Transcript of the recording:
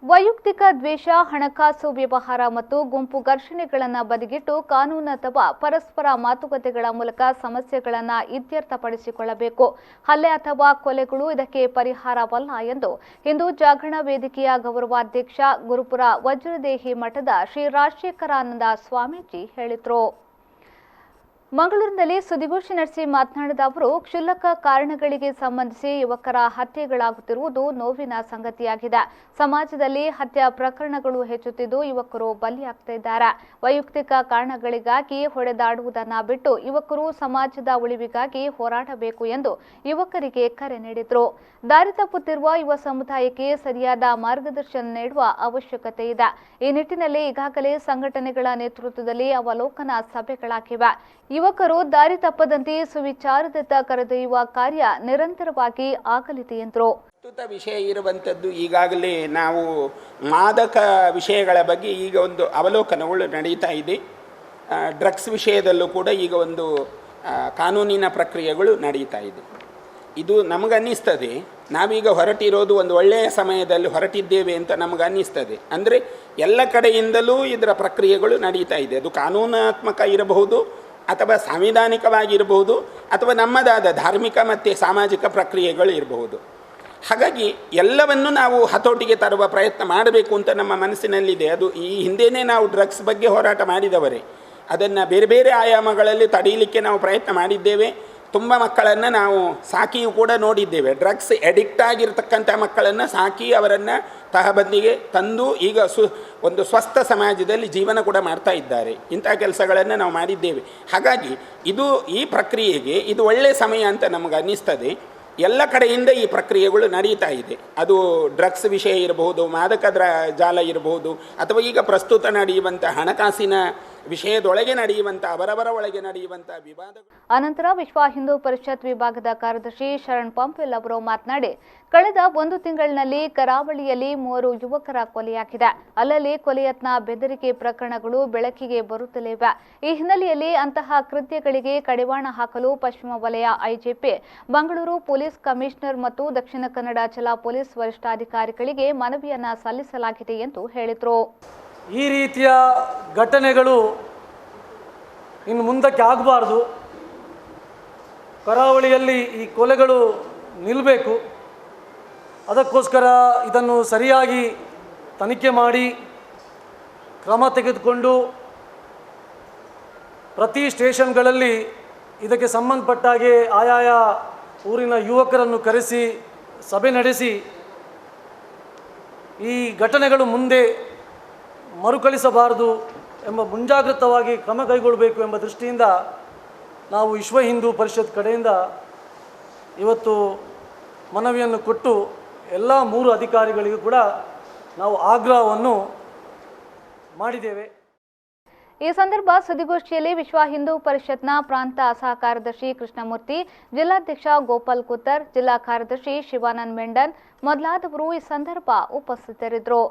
ವೈಯಕ್ತಿಕ ದ್ವೇಷ, ಹಣಕಾಸು ವ್ಯವಹಾರ ಮತ್ತು ಗುಂಪು ಘರ್ಷಣೆಗಳನ್ನು ಬದಿಗಿಟ್ಟು ಕಾನೂನು ಅಥವಾ ಪರಸ್ಪರ ಮಾತುಕತೆಗಳ ಮೂಲಕ ಸಮಸ್ಯೆಗಳನ್ನು ಇತ್ಯರ್ಥಪಡಿಸಿಕೊಳ್ಳಬೇಕು. ಹಲ್ಲೆ ಅಥವಾ ಕೊಲೆಗಳು ಇದಕ್ಕೆ ಪರಿಹಾರವಲ್ಲ ಎಂದು ಹಿಂದೂ ಜಾಗರಣ ವೇದಿಕೆಯ ಗೌರವಾಧ್ಯಕ್ಷ ಗುರುಪುರ ವಜ್ರದೇಹಿ ಮಠದ ಶ್ರೀ ರಾಜಶೇಖರಾನಂದ ಸ್ವಾಮೀಜಿ ಹೇಳಿದರು. ಮಂಗಳೂರಿನಲ್ಲಿ ಸುದ್ದಿಗೋಷ್ಠಿ ನಡೆಸಿ ಮಾತನಾಡಿದ ಅವರು, ಕ್ಷುಲ್ಲಕ ಕಾರಣಗಳಿಗೆ ಸಂಬಂಧಿಸಿ ಯುವಕರ ಹತ್ಯೆಗಳಾಗುತ್ತಿರುವುದು ನೋವಿನ ಸಂಗತಿಯಾಗಿದೆ. ಸಮಾಜದಲ್ಲಿ ಹತ್ಯೆ ಪ್ರಕರಣಗಳು ಹೆಚ್ಚುತ್ತಿದ್ದು ಯುವಕರು ಬಲಿಯಾಗ್ತಿದ್ದಾರೆ. ವೈಯಕ್ತಿಕ ಕಾರಣಗಳಿಗಾಗಿ ಹೊಡೆದಾಡುವುದನ್ನು ಬಿಟ್ಟು ಯುವಕರು ಸಮಾಜದ ಉಳಿವಿಗಾಗಿ ಹೋರಾಡಬೇಕು ಎಂದು ಯುವಕರಿಗೆ ಕರೆ ನೀಡಿದರು. ದಾರಿ ತಪ್ಪುತ್ತಿರುವ ಯುವ ಸಮುದಾಯಕ್ಕೆ ಸರಿಯಾದ ಮಾರ್ಗದರ್ಶನ ನೀಡುವ ಅವಶ್ಯಕತೆ ಇದೆ. ಈ ನಿಟ್ಟಿನಲ್ಲಿ ಈಗಾಗಲೇ ಸಂಘಟನೆಗಳ ನೇತೃತ್ವದಲ್ಲಿ ಅವಲೋಕನ ಸಭೆಗಳಾಗಿವೆ. ಯುವಕರು ದಾರಿ ತಪ್ಪದಂತೆ ಸುವಿಚಾರದತ್ತ ಕರೆದೊಯ್ಯುವ ಕಾರ್ಯ ನಿರಂತರವಾಗಿ ಆಗಲಿದೆ ಎಂದರು. ಪ್ರಸ್ತುತ ವಿಷಯ ಇರುವಂಥದ್ದು ಈಗಾಗಲೇ ನಾವು ಮಾದಕ ವಿಷಯಗಳ ಬಗ್ಗೆ ಈಗ ಒಂದು ಅವಲೋಕನಗಳು ನಡೀತಾ ಇದೆ. ಡ್ರಗ್ಸ್ ವಿಷಯದಲ್ಲೂ ಕೂಡ ಈಗ ಒಂದು ಕಾನೂನಿನ ಪ್ರಕ್ರಿಯೆಗಳು ನಡೀತಾ ಇದೆ. ಇದು ನಮಗನ್ನಿಸ್ತದೆ ನಾವೀಗ ಹೊರಟಿರೋದು ಒಂದು ಒಳ್ಳೆಯ ಸಮಯದಲ್ಲಿ ಹೊರಟಿದ್ದೇವೆ ಅಂತ ನಮಗನ್ನಿಸ್ತದೆ. ಅಂದರೆ ಎಲ್ಲ ಕಡೆಯಿಂದಲೂ ಇದರ ಪ್ರಕ್ರಿಯೆಗಳು ನಡೀತಾ ಇದೆ. ಅದು ಕಾನೂನಾತ್ಮಕ ಇರಬಹುದು ಅಥವಾ ಸಾಂವಿಧಾನಿಕವಾಗಿರಬಹುದು ಅಥವಾ ನಮ್ಮದಾದ ಧಾರ್ಮಿಕ ಮತ್ತು ಸಾಮಾಜಿಕ ಪ್ರಕ್ರಿಯೆಗಳು ಇರಬಹುದು. ಹಾಗಾಗಿ ಎಲ್ಲವನ್ನು ನಾವು ಹತೋಟಿಗೆ ತರುವ ಪ್ರಯತ್ನ ಮಾಡಬೇಕು ಅಂತ ನಮ್ಮ ಮನಸ್ಸಿನಲ್ಲಿದೆ. ಅದು ಈ ಹಿಂದೆಯೇ ನಾವು ಡ್ರಗ್ಸ್ ಬಗ್ಗೆ ಹೋರಾಟ ಮಾಡಿದವರೇ. ಅದನ್ನು ಬೇರೆ ಬೇರೆ ಆಯಾಮಗಳಲ್ಲಿ ತಡೆಯಲಿಕ್ಕೆ ನಾವು ಪ್ರಯತ್ನ ಮಾಡಿದ್ದೇವೆ. ತುಂಬ ಮಕ್ಕಳನ್ನು ನಾವು ಸಾಕಿಯೂ ಕೂಡ ನೋಡಿದ್ದೇವೆ. ಡ್ರಗ್ಸ್ ಎಡಿಕ್ಟ್ ಆಗಿರ್ತಕ್ಕಂಥ ಮಕ್ಕಳನ್ನು ಸಾಕಿ ಅವರನ್ನು ತಹಬಂದಿಗೆ ತಂದು ಈಗ ಒಂದು ಸ್ವಸ್ಥ ಸಮಾಜದಲ್ಲಿ ಜೀವನ ಕೂಡ ಮಾಡ್ತಾ ಇದ್ದಾರೆ. ಇಂಥ ಕೆಲಸಗಳನ್ನು ನಾವು ಮಾಡಿದ್ದೇವೆ. ಹಾಗಾಗಿ ಈ ಪ್ರಕ್ರಿಯೆಗೆ ಇದು ಒಳ್ಳೆಯ ಸಮಯ ಅಂತ ನಮಗೆ ಅನ್ನಿಸ್ತದೆ. ಎಲ್ಲ ಕಡೆಯಿಂದ ಈ ಪ್ರಕ್ರಿಯೆಗಳು ನಡೀತಾ ಇದೆ. ಅದು ಡ್ರಗ್ಸ್ ವಿಷಯ ಇರಬಹುದು, ಮಾದಕ ಜಾಲ ಇರಬಹುದು, ಅಥವಾ ಈಗ ಪ್ರಸ್ತುತ ನಡೆಯುವಂಥ ಹಣಕಾಸಿನ ವಿಷಯದೊಳಗೆ ನಡೆಯುವಂಥ ಅವರವರ ಒಳಗೆ ನಡೆಯುವಂಥ ವಿವಾದಗಳು. ಅನಂತರ ವಿಶ್ವ ಹಿಂದೂ ಪರಿಷತ್ ವಿಭಾಗದ ಕಾರ್ಯದರ್ಶಿ ಶರಣ್ ಪಂಪಿಲ್ ಅವರು ಮಾತನಾಡಿ, ಕಳೆದ 1 ತಿಂಗಳಿನಲ್ಲಿ ಕರಾವಳಿಯಲ್ಲಿ 3 ಯುವಕರ ಕೊಲೆಯಾಗಿದೆ. ಅಲ್ಲಲ್ಲಿ ಕೊಲೆಯತ್ನ, ಬೆದರಿಕೆ ಪ್ರಕರಣಗಳು ಬೆಳಕಿಗೆ ಬರುತ್ತಲಿವೆ. ಈ ಹಿನ್ನೆಲೆಯಲ್ಲಿ ಅಂತಹ ಕೃತ್ಯಗಳಿಗೆ ಕಡಿವಾಣ ಹಾಕಲು ಪಶ್ಚಿಮ ವಲಯ ಐಜಿಪಿ, ಮಂಗಳೂರು ಪೊಲೀಸ್ ಕಮಿಷನರ್ ಮತ್ತು ದಕ್ಷಿಣ ಕನ್ನಡ ಜಿಲ್ಲಾ ಪೊಲೀಸ್ ವರಿಷ್ಠಾಧಿಕಾರಿಗಳಿಗೆ ಮನವಿಯನ್ನ ಸಲ್ಲಿಸಲಾಗಿದೆ ಎಂದು ಹೇಳಿದರು. ಈ ರೀತಿಯ ಘಟನೆಗಳು ಇನ್ನು ಮುಂದಕ್ಕೆ ಆಗಬಾರ್ದು. ಕರಾವಳಿಯಲ್ಲಿ ಈ ಕೊಲೆಗಳು ನಿಲ್ಲಬೇಕು. ಅದಕ್ಕೋಸ್ಕರ ಇದನ್ನು ಸರಿಯಾಗಿ ತನಿಖೆ ಮಾಡಿ ಕ್ರಮ ತೆಗೆದುಕೊಂಡು ಪ್ರತಿ ಸ್ಟೇಷನ್ಗಳಲ್ಲಿ ಇದಕ್ಕೆ ಸಂಬಂಧಪಟ್ಟಾಗೆ ಆಯಾಯ ಊರಿನ ಯುವಕರನ್ನು ಕರೆಸಿ ಸಭೆ ನಡೆಸಿ ಈ ಘಟನೆಗಳು ಮುಂದೆ ಮರುಕಳಿಸಬಾರದು ಎಂಬ ಮುಂಜಾಗ್ರತವಾಗಿ ಕ್ರಮ ಕೈಗೊಳ್ಳಬೇಕು ಎಂಬ ದೃಷ್ಟಿಯಿಂದ ನಾವು ವಿಶ್ವ ಹಿಂದೂ ಪರಿಷತ್ ಕಡೆಯಿಂದ ಇವತ್ತು ಮನವಿಯನ್ನು ಕೊಟ್ಟು ಎಲ್ಲ 3 ಅಧಿಕಾರಿಗಳಿಗೂ ಕೂಡ ನಾವು ಆಗ್ರಹವನ್ನು ಮಾಡಿದ್ದೇವೆ. ಈ ಸಂದರ್ಭ ಸುದ್ದಿಗೋಷ್ಠಿಯಲ್ಲಿ ವಿಶ್ವ ಹಿಂದೂ ಪರಿಷತ್ನ ಪ್ರಾಂತ ಸಹ ಕಾರ್ಯದರ್ಶಿ ಕೃಷ್ಣಮೂರ್ತಿ, ಜಿಲ್ಲಾಧ್ಯಕ್ಷ ಗೋಪಾಲ್ ಕುತ್ತರ್, ಜಿಲ್ಲಾ ಕಾರ್ಯದರ್ಶಿ ಶಿವಾನಂದ್ ಮೆಂಡನ್ ಮೊದಲಾದವರು ಈ ಸಂದರ್ಭ ಉಪಸ್ಥಿತರಿದ್ದರು.